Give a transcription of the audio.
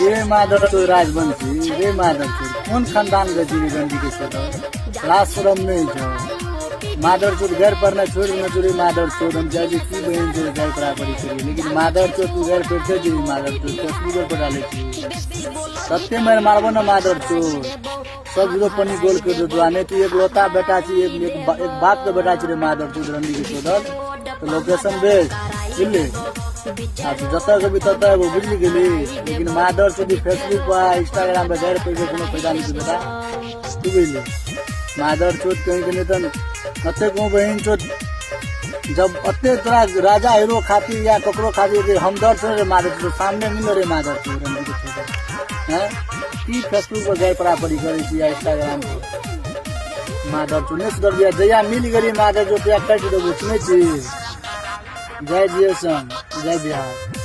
ये माधव तो राजवंशी रे माधव कौन खानदान का जीवी गंदी के छोड़ लाश शरम नहीं जो माधव चोर घर पर न छोड़ न चोरी माधव चोर हम जाजी की बहन जो घर पर बड़ी करी लेकिन माधव चोर तू घर पे से जीवी माधव चोर तस्वीर पर डाले थी सत्य में मारबो न माधव चोर सब जो पनी गोल कर दो आने तू एक लोता बेटा छी एक बाप का बेटा छी रे माधव चोर रंडी के छोड़ तो लोकेशन भेज बुझले जता कभी तता वो बुझली गेली लेकिन माधव चोर फेसबुक पर इंस्टाग्राम पे घर पे कोनो फायदा नहीं बेटा तू बुझले माधव चोर कहीं के नहीं अते को बहन चोर जब अते तोरा राजा हीरो खातिर या ककरो खातिर हमदर्द से माधव चोर सामने मिल रे माधव चोर रंडी के छोड़ हैं की फेसबुक पर गए बराबरी करे छी या इंस्टाग्राम पर माधव चोर ने सुधर दिया जया मिल गई माधव चोर त्या कट दो सुने छी जय जियसन जय बिहार।